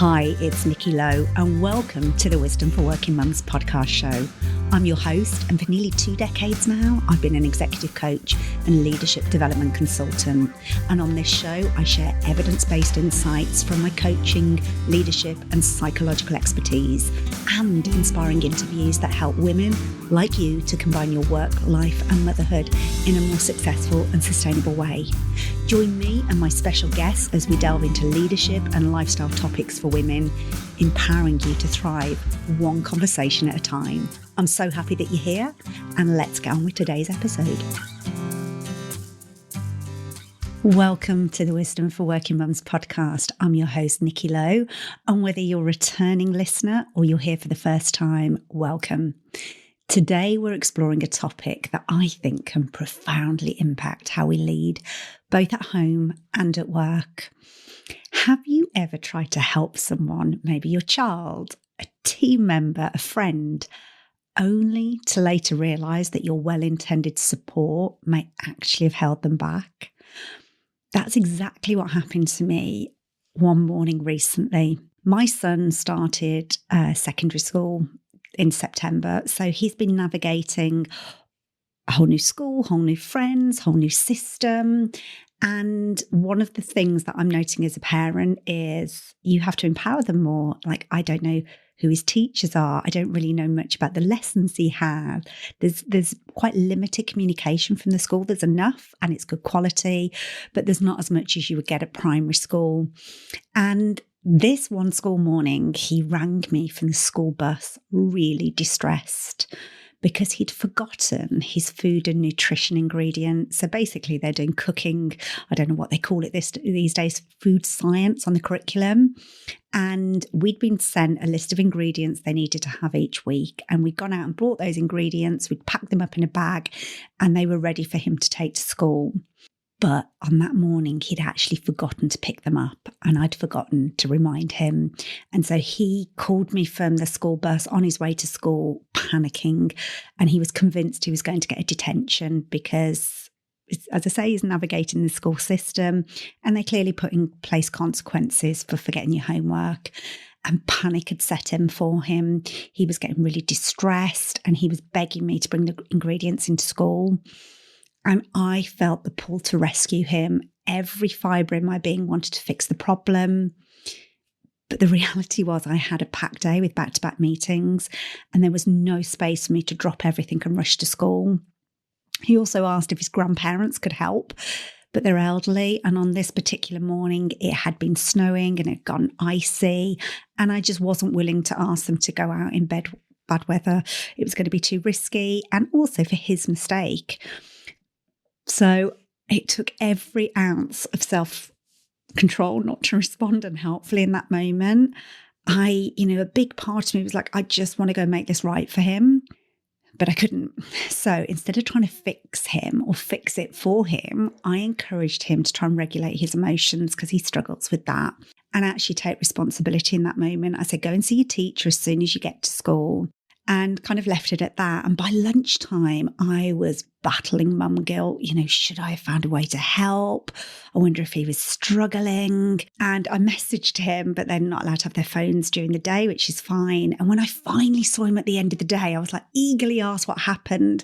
Hi, it's Nikki Lowe and welcome to the Wisdom for Working Mums podcast show. I'm your host, and for nearly 2 decades now, I've been an executive coach and leadership development consultant. And on this show, I share evidence-based insights from my coaching, leadership and psychological expertise, and inspiring interviews that help women like you to combine your work, life and motherhood in a more successful and sustainable way. Join me and my special guests as we delve into leadership and lifestyle topics for women, empowering you to thrive one conversation at a time. I'm so happy that you're here, and let's get on with today's episode. Welcome to the Wisdom for Working Mums podcast. I'm your host, Nikki Lowe, and whether you're a returning listener or you're here for the first time, welcome. Today, we're exploring a topic that I think can profoundly impact how we lead, both at home and at work. Have you ever tried to help someone, maybe your child, a team member, a friend, only to later realise that your well-intended support may actually have held them back? That's exactly what happened to me one morning recently. My son started secondary school in September, so he's been navigating a whole new school, whole new friends, whole new system. And one of the things that I'm noting as a parent is you have to empower them more. Like, I don't know who his teachers are. I don't really know much about the lessons he has. There's quite limited communication from the school. There's enough and it's good quality, but there's not as much as you would get at primary school. And this one school morning, he rang me from the school bus really distressed because he'd forgotten his food and nutrition ingredients. So basically they're doing cooking, I don't know what they call it these days, food science on the curriculum. And we'd been sent a list of ingredients they needed to have each week. And we'd gone out and brought those ingredients, we'd packed them up in a bag, and they were ready for him to take to school. But on that morning, he'd actually forgotten to pick them up, and I'd forgotten to remind him. And so he called me from the school bus on his way to school, panicking, and he was convinced he was going to get a detention because, as I say, he's navigating the school system, and they clearly put in place consequences for forgetting your homework. And panic had set in for him. He was getting really distressed, and he was begging me to bring the ingredients into school. And I felt the pull to rescue him. Every fibre in my being wanted to fix the problem. But the reality was I had a packed day with back-to-back meetings, and there was no space for me to drop everything and rush to school. He also asked if his grandparents could help, but they're elderly. And on this particular morning, it had been snowing and it had gotten icy. And I just wasn't willing to ask them to go out in bad weather. It was going to be too risky, and also for his mistake. So it took every ounce of self-control not to respond unhelpfully in that moment. A big part of me was like, I just want to go make this right for him, but I couldn't. So instead of trying to fix him or fix it for him, I encouraged him to try and regulate his emotions because he struggles with that, and actually take responsibility in that moment. I said, go and see your teacher as soon as you get to school. And kind of left it at that. And by lunchtime, I was battling mum guilt. Should I have found a way to help? I wonder if he was struggling. And I messaged him, but they're not allowed to have their phones during the day, which is fine. And when I finally saw him at the end of the day, I was like, eagerly asked what happened.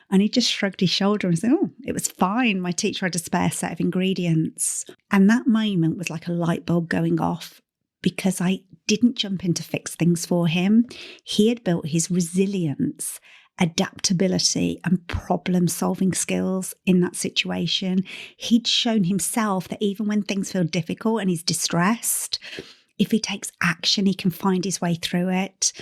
And he just shrugged his shoulder and said, oh, it was fine. My teacher had a spare set of ingredients. And that moment was like a light bulb going off, because I didn't jump in to fix things for him. He had built his resilience, adaptability and problem-solving skills in that situation. He'd shown himself that even when things feel difficult and he's distressed, if he takes action, he can find his way through it.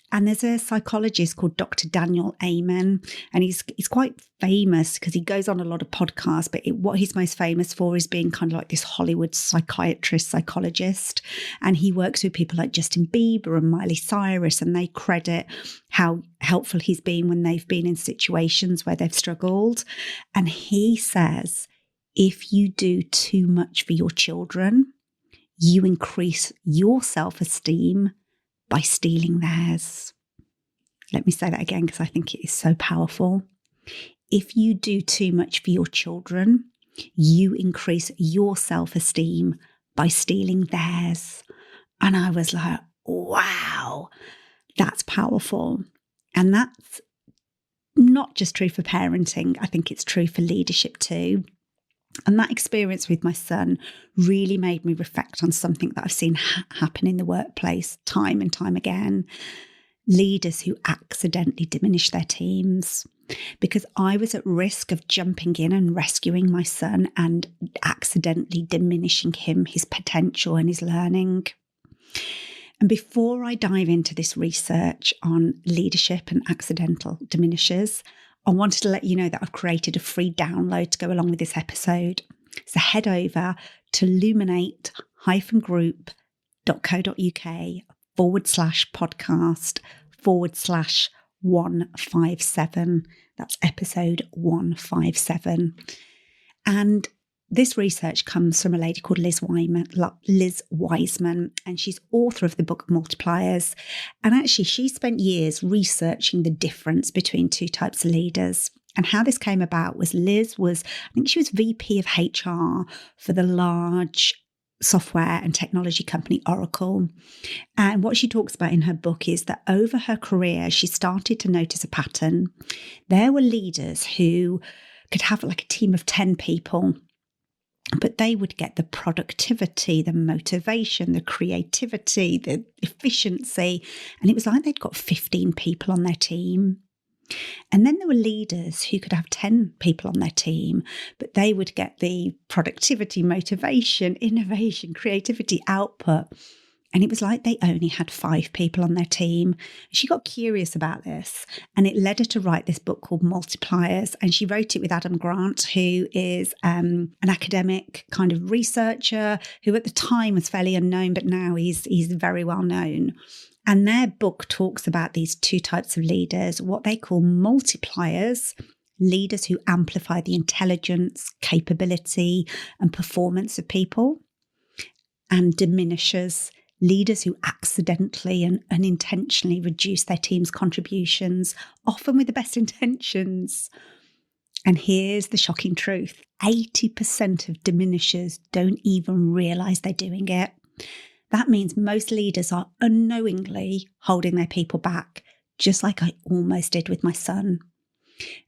And there's a psychologist called Dr. Daniel Amen, and he's quite famous because he goes on a lot of podcasts, but what he's most famous for is being kind of like this Hollywood psychologist. And he works with people like Justin Bieber and Miley Cyrus, and they credit how helpful he's been when they've been in situations where they've struggled. And he says, if you do too much for your children, you increase your self-esteem by stealing theirs. Let me say that again because I think it is so powerful. If you do too much for your children, you increase your self-esteem by stealing theirs. And I was like, wow, that's powerful. And that's not just true for parenting. I think it's true for leadership too. And that experience with my son really made me reflect on something that I've seen happen in the workplace time and time again. Leaders who accidentally diminish their teams. Because I was at risk of jumping in and rescuing my son and accidentally diminishing him, his potential and his learning. And before I dive into this research on leadership and accidental diminishers, I wanted to let you know that I've created a free download to go along with this episode. So head over to luminate-group.co.uk/podcast/157. That's episode 157. And this research comes from a lady called Liz Wiseman, and she's author of the book Multipliers. And actually, she spent years researching the difference between two types of leaders. And how this came about was I think she was VP of HR for the large software and technology company Oracle. And what she talks about in her book is that over her career, she started to notice a pattern. There were leaders who could have like a team of 10 people, but they would get the productivity, the motivation, the creativity, the efficiency. And it was like they'd got 15 people on their team. And then there were leaders who could have 10 people on their team, but they would get the productivity, motivation, innovation, creativity, output. And it was like they only had 5 people on their team. She got curious about this, and it led her to write this book called Multipliers. And she wrote it with Adam Grant, who is an academic kind of researcher who at the time was fairly unknown, but now he's very well known. And their book talks about these two types of leaders, what they call multipliers, leaders who amplify the intelligence, capability, and performance of people, and diminishers, leaders who accidentally and unintentionally reduce their team's contributions, often with the best intentions. And here's the shocking truth. 80% of diminishers don't even realize they're doing it. That means most leaders are unknowingly holding their people back, just like I almost did with my son.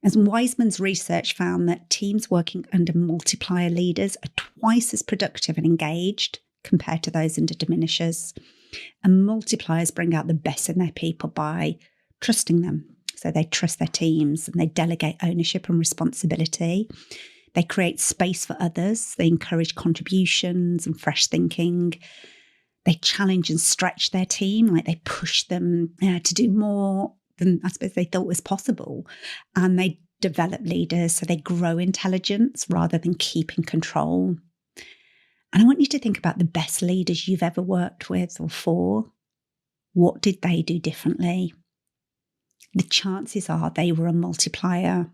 As Wiseman's research found that teams working under multiplier leaders are twice as productive and engaged compared to those under diminishers. And multipliers bring out the best in their people by trusting them. So they trust their teams and they delegate ownership and responsibility. They create space for others. They encourage contributions and fresh thinking. They challenge and stretch their team, like they push them to do more than I suppose they thought was possible. And they develop leaders, so they grow intelligence rather than keeping control. And I want you to think about the best leaders you've ever worked with or for. What did they do differently? The chances are they were a multiplier.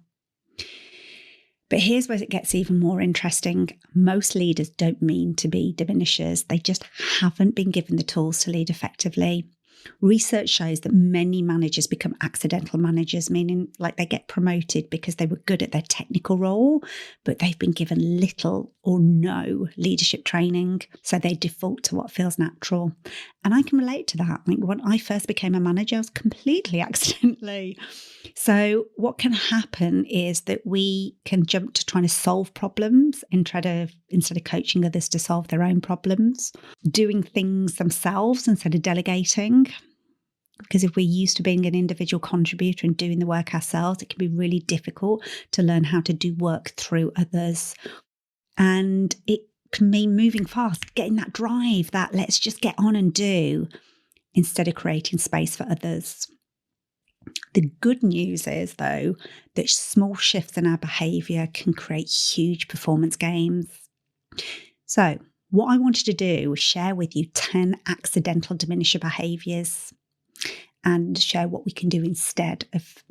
But here's where it gets even more interesting. Most leaders don't mean to be diminishers. They just haven't been given the tools to lead effectively. Research shows that many managers become accidental managers, meaning like they get promoted because they were good at their technical role, but they've been given little or no leadership training. So they default to what feels natural. And I can relate to that. Like when I first became a manager, I was completely accidentally. So what can happen is that we can jump to trying to solve problems instead of coaching others to solve their own problems, doing things themselves instead of delegating. Because if we're used to being an individual contributor and doing the work ourselves, it can be really difficult to learn how to do work through others. And it can mean moving fast, getting that drive, that let's just get on and do, instead of creating space for others. The good news is, though, that small shifts in our behaviour can create huge performance gains. So what I wanted to do was share with you 10 accidental diminisher behaviours and share what we can do instead of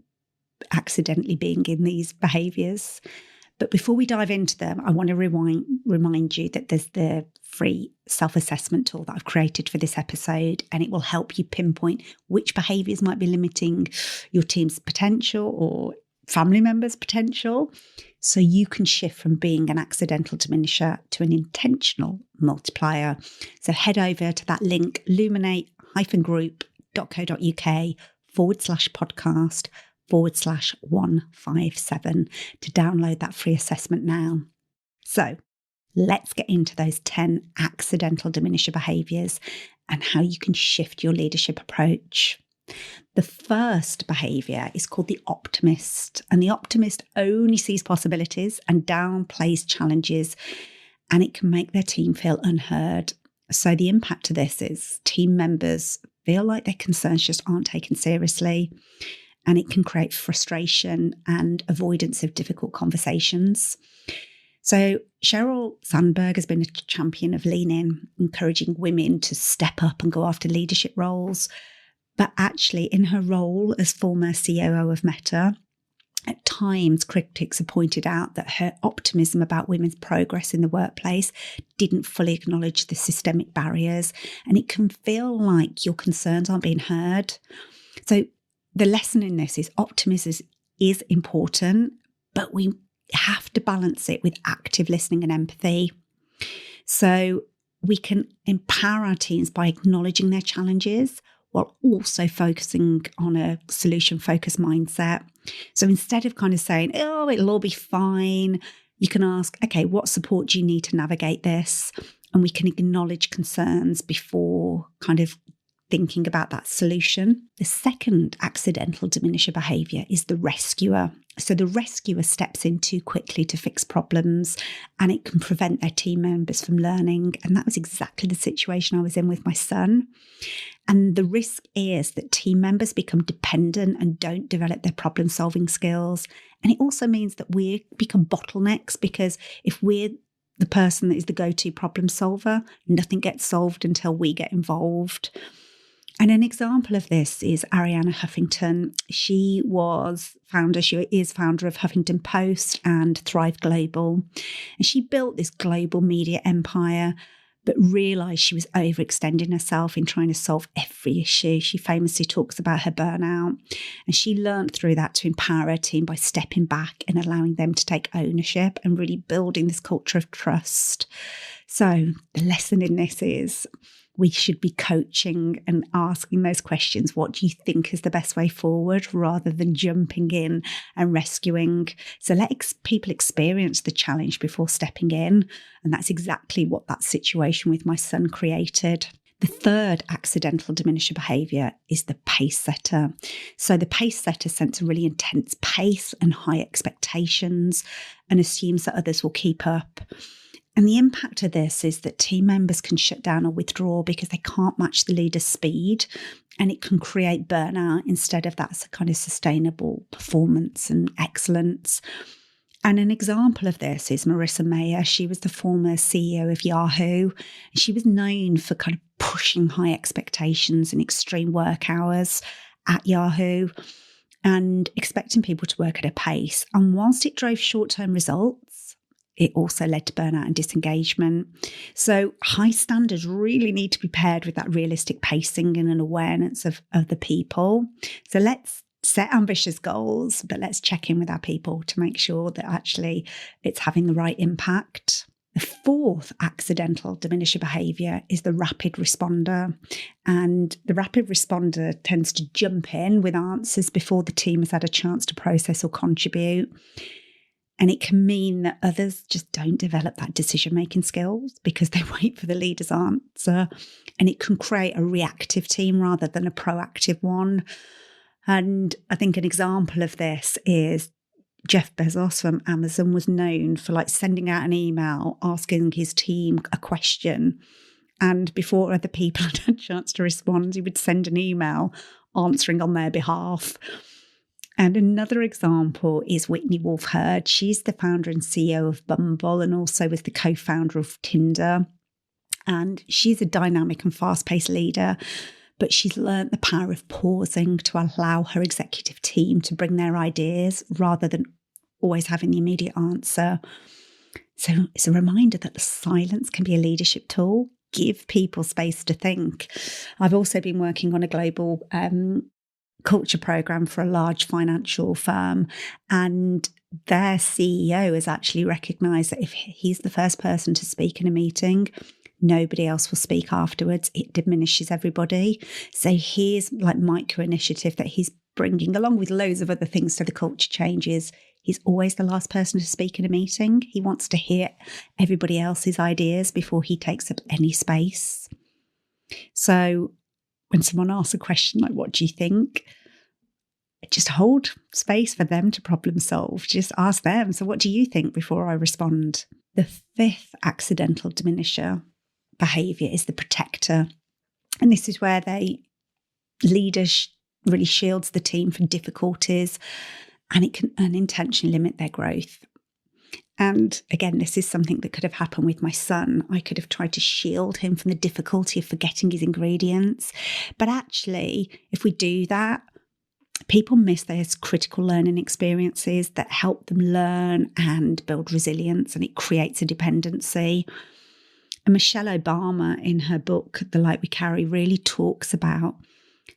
accidentally being in these behaviours. But before we dive into them, I want to remind you that there's the free self-assessment tool that I've created for this episode, and it will help you pinpoint which behaviours might be limiting your team's potential or family members' potential. So you can shift from being an accidental diminisher to an intentional multiplier. So head over to that link, luminate-group.co.uk/podcast/157 to download that free assessment now. So let's get into those 10 accidental diminisher behaviours and how you can shift your leadership approach. The first behaviour is called the optimist, and the optimist only sees possibilities and downplays challenges, and it can make their team feel unheard. So the impact of this is team members feel like their concerns just aren't taken seriously, and it can create frustration and avoidance of difficult conversations. So Sheryl Sandberg has been a champion of Lean In, encouraging women to step up and go after leadership roles. But actually, in her role as former COO of Meta, at times critics have pointed out that her optimism about women's progress in the workplace didn't fully acknowledge the systemic barriers, and it can feel like your concerns aren't being heard. So the lesson in this is optimism is important, but we have to balance it with active listening and empathy. So we can empower our teams by acknowledging their challenges while also focusing on a solution-focused mindset. So instead of kind of saying, oh, it'll all be fine, you can ask, okay, what support do you need to navigate this? And we can acknowledge concerns before kind of thinking about that solution. The second accidental diminisher behaviour is the rescuer. So the rescuer steps in too quickly to fix problems, and it can prevent their team members from learning. And that was exactly the situation I was in with my son. And the risk is that team members become dependent and don't develop their problem-solving skills. And it also means that we become bottlenecks, because if we're the person that is the go-to problem solver, nothing gets solved until we get involved. And an example of this is Arianna Huffington. She is founder of Huffington Post and Thrive Global. And she built this global media empire, but realised she was overextending herself in trying to solve every issue. She famously talks about her burnout. And she learned through that to empower her team by stepping back and allowing them to take ownership and really building this culture of trust. So the lesson in this is we should be coaching and asking those questions. What do you think is the best way forward, rather than jumping in and rescuing? So let people experience the challenge before stepping in. And that's exactly what that situation with my son created. The third accidental diminisher behaviour is the pace setter. So the pace setter sets a really intense pace and high expectations and assumes that others will keep up. And the impact of this is that team members can shut down or withdraw because they can't match the leader's speed, and it can create burnout instead of that kind of sustainable performance and excellence. And an example of this is Marissa Mayer. She was the former CEO of Yahoo. She was known for kind of pushing high expectations and extreme work hours at Yahoo and expecting people to work at a pace. And whilst it drove short-term results, it also led to burnout and disengagement. So high standards really need to be paired with that realistic pacing and an awareness of the people. So let's set ambitious goals, but let's check in with our people to make sure that actually it's having the right impact. The fourth accidental diminisher behaviour is the rapid responder. And the rapid responder tends to jump in with answers before the team has had a chance to process or contribute. And it can mean that others just don't develop that decision-making skills because they wait for the leader's answer. And it can create a reactive team rather than a proactive one. And I think an example of this is Jeff Bezos from Amazon was known for sending out an email asking his team a question. And before other people had a chance to respond, he would send an email answering on their behalf. And another example is Whitney Wolfe Herd. She's the founder and CEO of Bumble and also was the co-founder of Tinder. And she's a dynamic and fast-paced leader, but she's learned the power of pausing to allow her executive team to bring their ideas rather than always having the immediate answer. So it's a reminder that the silence can be a leadership tool. Give people space to think. I've also been working on a global culture program for a large financial firm, and their CEO has actually recognised that if he's the first person to speak in a meeting, nobody else will speak afterwards. It diminishes everybody. So here's like micro initiative that he's bringing along with loads of other things to the culture changes. He's always the last person to speak in a meeting. He wants to hear everybody else's ideas before he takes up any space. So when someone asks a question like, what do you think? Just hold space for them to problem solve. Just ask them, so what do you think, before I respond? The fifth accidental diminisher behaviour is the protector. And this is where leaders really shields the team from difficulties, and it can unintentionally limit their growth. And again, this is something that could have happened with my son. I could have tried to shield him from the difficulty of forgetting his ingredients. But actually, if we do that, people miss those critical learning experiences that help them learn and build resilience, and it creates a dependency. And Michelle Obama, in her book, The Light We Carry, really talks about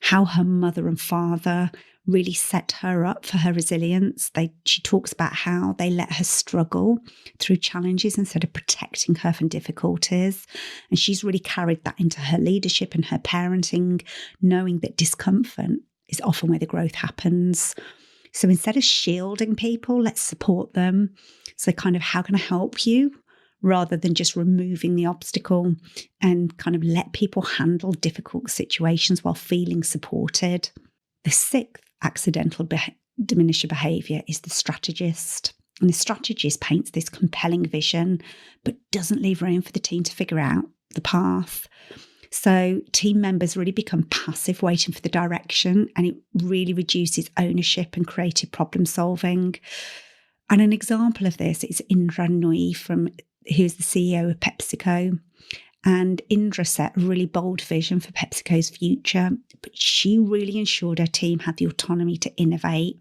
how her mother and father really set her up for her resilience. She talks about how they let her struggle through challenges instead of protecting her from difficulties. And she's really carried that into her leadership and her parenting, knowing that discomfort is often where the growth happens. So instead of shielding people, let's support them. So kind of, how can I help you? Rather than just removing the obstacle, and kind of let people handle difficult situations while feeling supported. The sixth accidental diminisher behaviour is the strategist. And the strategist paints this compelling vision, but doesn't leave room for the team to figure out the path. So team members really become passive, waiting for the direction, and it really reduces ownership and creative problem solving. And an example of this is Indra Nooyi, who's the CEO of PepsiCo. And Indra set a really bold vision for PepsiCo's future, but she really ensured her team had the autonomy to innovate,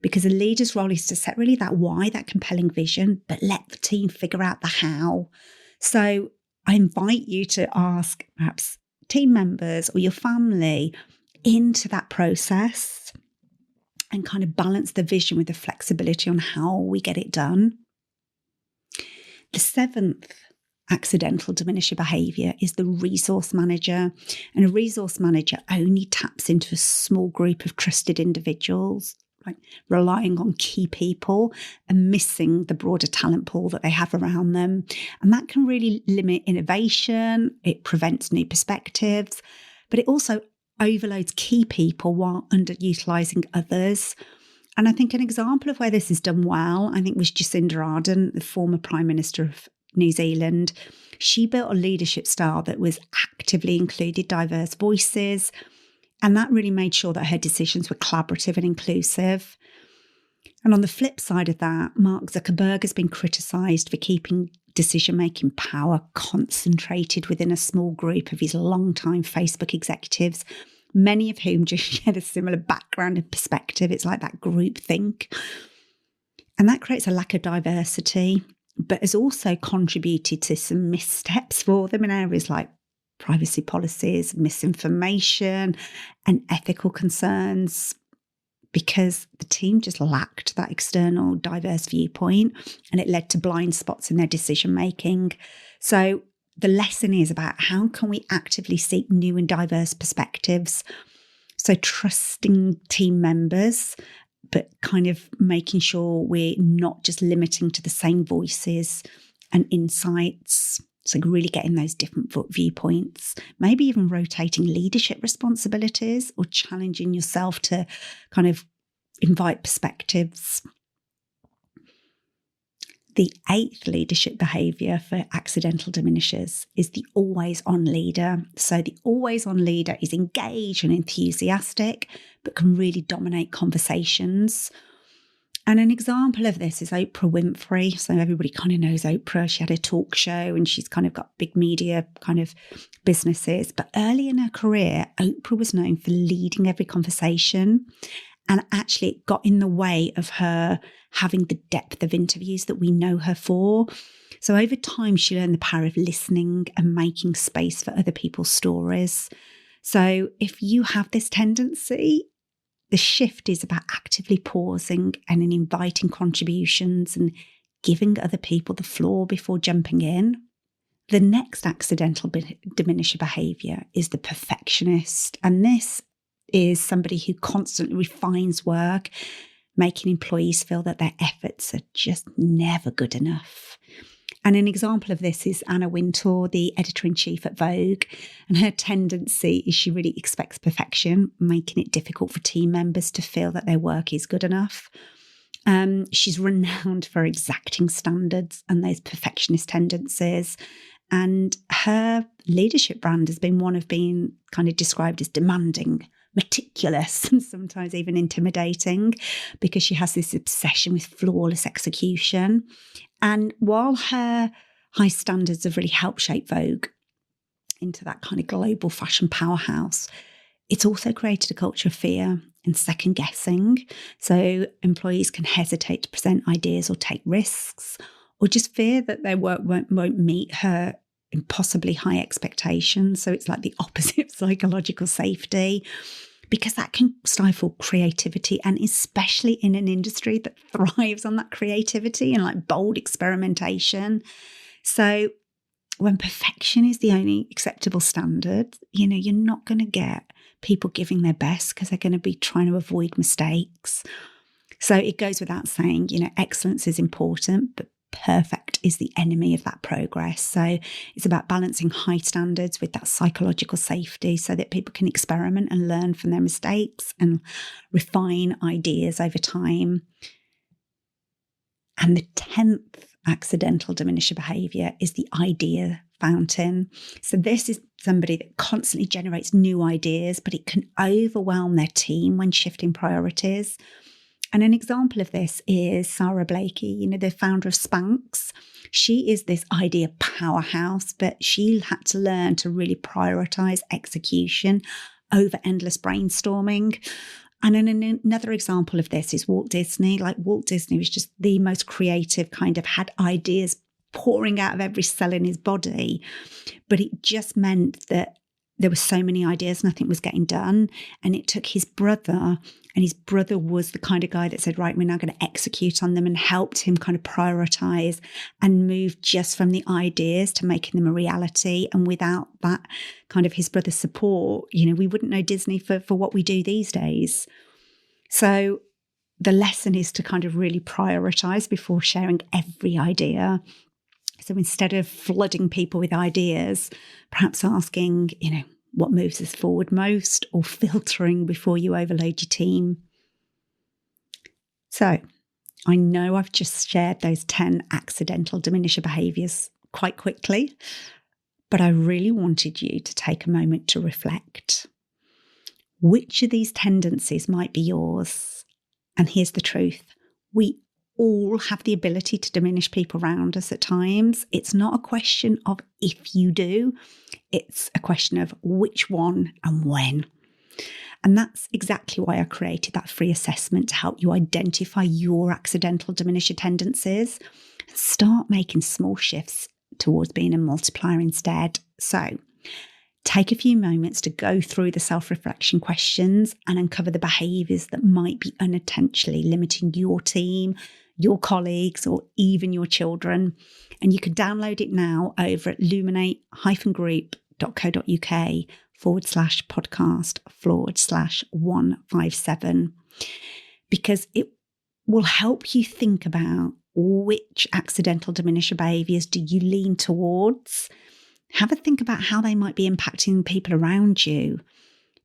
because a leader's role is to set really that why, that compelling vision, but let the team figure out the how. So I invite you to ask perhaps team members or your family into that process and kind of balance the vision with the flexibility on how we get it done. The seventh accidental diminisher behaviour is the resource manager. And a resource manager only taps into a small group of trusted individuals, right, relying on key people and missing the broader talent pool that they have around them. And that can really limit innovation. It prevents new perspectives, but it also overloads key people while underutilising others. And I think an example of where this is done well, I think, was Jacinda Ardern, the former Prime Minister of New Zealand. She built a leadership style that was actively included diverse voices, and that really made sure that her decisions were collaborative and inclusive. And on the flip side of that, Mark Zuckerberg has been criticised for keeping decision-making power concentrated within a small group of his longtime Facebook executives, many of whom just share a similar background and perspective. It's like that group think. And that creates a lack of diversity, but has also contributed to some missteps for them in areas like privacy policies, misinformation, and ethical concerns, because the team just lacked that external diverse viewpoint, and it led to blind spots in their decision making. So the lesson is about how can we actively seek new and diverse perspectives. So trusting team members, but kind of making sure we're not just limiting to the same voices and insights. So really getting those different viewpoints, maybe even rotating leadership responsibilities or challenging yourself to kind of invite perspectives. The eighth leadership behaviour for accidental diminishers is the always-on leader. So the always-on leader is engaged and enthusiastic, but can really dominate conversations. And an example of this is Oprah Winfrey. So everybody kind of knows Oprah. She had a talk show and she's kind of got big media kind of businesses. But early in her career, Oprah was known for leading every conversation. And actually it got in the way of her having the depth of interviews that we know her for. So over time, she learned the power of listening and making space for other people's stories. So if you have this tendency, the shift is about actively pausing and in inviting contributions and giving other people the floor before jumping in. The next accidental diminisher behaviour is the perfectionist. And this is somebody who constantly refines work, making employees feel that their efforts are just never good enough. And an example of this is Anna Wintour, the editor-in-chief at Vogue. And her tendency is she really expects perfection, making it difficult for team members to feel that their work is good enough. She's renowned for exacting standards and those perfectionist tendencies. And her leadership brand has been one of being kind of described as demanding, meticulous, and sometimes even intimidating, because she has this obsession with flawless execution. And while her high standards have really helped shape Vogue into that kind of global fashion powerhouse, it's also created a culture of fear and second guessing. So employees can hesitate to present ideas or take risks, or just fear that their work won't meet her impossibly high expectations. So it's like the opposite of psychological safety, because that can stifle creativity, and especially in an industry that thrives on that creativity and like bold experimentation. So when perfection is the only acceptable standard, you're not going to get people giving their best because they're going to be trying to avoid mistakes. So it goes without saying, excellence is important, but perfect is the enemy of that progress. So it's about balancing high standards with that psychological safety so that people can experiment and learn from their mistakes and refine ideas over time. And the 10th accidental diminisher behaviour is the idea fountain. So this is somebody that constantly generates new ideas, but it can overwhelm their team when shifting priorities. And an example of this is Sarah Blakey, the founder of Spanx. She is this idea powerhouse, but she had to learn to really prioritise execution over endless brainstorming. And another example of this is Walt Disney. Like Walt Disney was just the most creative, kind of had ideas pouring out of every cell in his body. But it just meant that there were so many ideas, nothing was getting done. And it took his brother, and his brother was the kind of guy that said, right, we're now going to execute on them, and helped him kind of prioritize and move just from the ideas to making them a reality. And without that kind of his brother's support, we wouldn't know Disney for what we do these days. So the lesson is to kind of really prioritize before sharing every idea. So instead of flooding people with ideas, perhaps asking, what moves us forward most, or filtering before you overload your team. So I know I've just shared those 10 accidental diminisher behaviours quite quickly, but I really wanted you to take a moment to reflect. Which of these tendencies might be yours? And here's the truth. We all have the ability to diminish people around us at times. It's not a question of if you do, it's a question of which one and when. And that's exactly why I created that free assessment to help you identify your accidental diminisher tendencies and start making small shifts towards being a multiplier instead. So take a few moments to go through the self-reflection questions and uncover the behaviours that might be unintentionally limiting your team, your colleagues, or even your children. And you can download it now over at luminate-group.co.uk/podcast/157, because it will help you think about which accidental diminisher behaviours do you lean towards. Have a think about how they might be impacting people around you,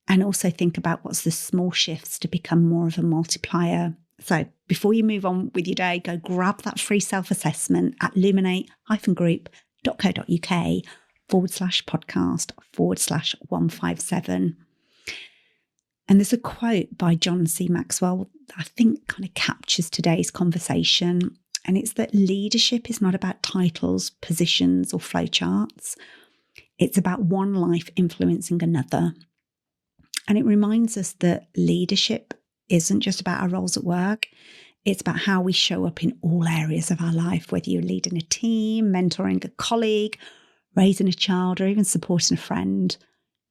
and also think about what's the small shifts to become more of a multiplier. So before you move on with your day, go grab that free self-assessment at luminate-group.co.uk/podcast/157. And there's a quote by John C. Maxwell that I think kind of captures today's conversation. And it's that leadership is not about titles, positions, or flowcharts. It's about one life influencing another. And it reminds us that leadership isn't just about our roles at work. It's about how we show up in all areas of our life, whether you're leading a team, mentoring a colleague, raising a child, or even supporting a friend.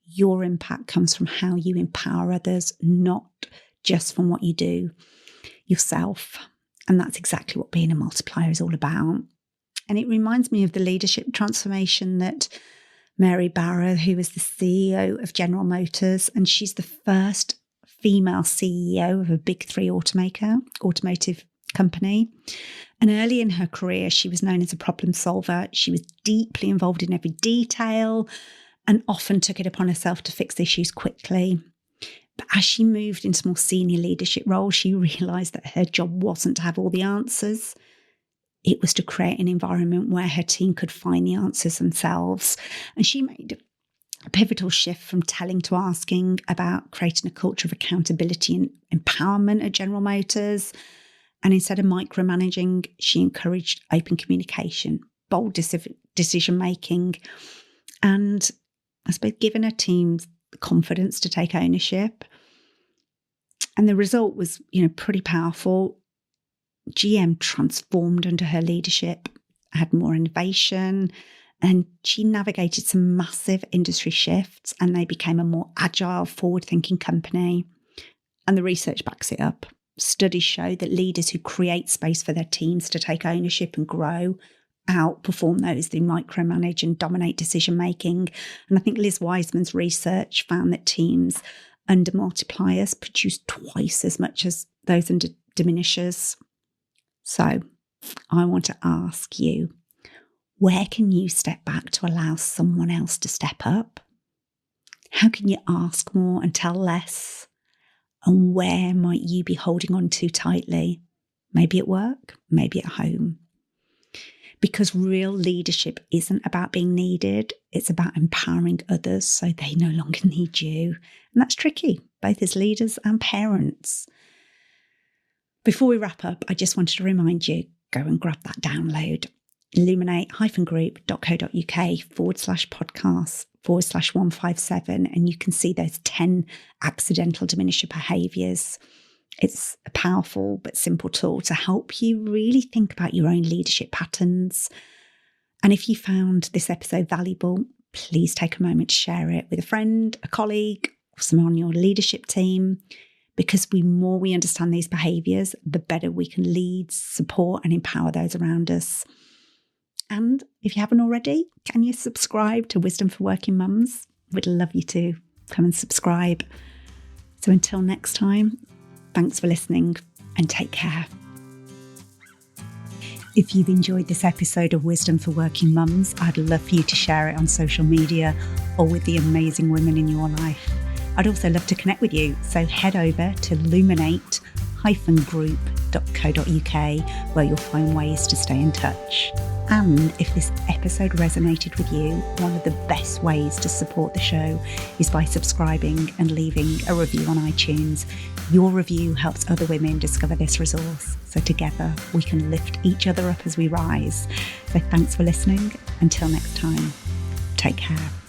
Your impact comes from how you empower others, not just from what you do yourself. And that's exactly what being a multiplier is all about. And it reminds me of the leadership transformation that Mary Barra, who is the CEO of General Motors, and she's the first female CEO of a big three automotive company. And early in her career, she was known as a problem solver. She was deeply involved in every detail and often took it upon herself to fix issues quickly. But as she moved into more senior leadership roles, she realised that her job wasn't to have all the answers. It was to create an environment where her team could find the answers themselves. And she made a pivotal shift from telling to asking about creating a culture of accountability and empowerment at General Motors. And instead of micromanaging, she encouraged open communication, bold decision-making, and I suppose giving her teams the confidence to take ownership. And the result was, pretty powerful. GM transformed under her leadership, had more innovation, and she navigated some massive industry shifts, and they became a more agile, forward-thinking company. And the research backs it up. Studies show that leaders who create space for their teams to take ownership and grow outperform those who micromanage and dominate decision-making. And I think Liz Wiseman's research found that teams under multipliers produce twice as much as those under diminishers. So I want to ask you, where can you step back to allow someone else to step up? How can you ask more and tell less? And where might you be holding on too tightly? Maybe at work, maybe at home. Because real leadership isn't about being needed, it's about empowering others so they no longer need you. And that's tricky, both as leaders and parents. Before we wrap up, I just wanted to remind you, go and grab that download. illuminate-group.co.uk/podcast/157, and you can see those 10 accidental diminisher behaviours. It's a powerful but simple tool to help you really think about your own leadership patterns. And if you found this episode valuable, please take a moment to share it with a friend, a colleague, or someone on your leadership team. Because the more we understand these behaviours, the better we can lead, support and empower those around us. And if you haven't already, can you subscribe to Wisdom for Working Mums? We'd love you to come and subscribe. So until next time, thanks for listening and take care. If you've enjoyed this episode of Wisdom for Working Mums, I'd love for you to share it on social media or with the amazing women in your life. I'd also love to connect with you, so head over to illuminate-group.co.uk where you'll find ways to stay in touch. And if this episode resonated with you, one of the best ways to support the show is by subscribing and leaving a review on iTunes. Your review helps other women discover this resource, so together we can lift each other up as we rise. So thanks for listening. Until next time, take care.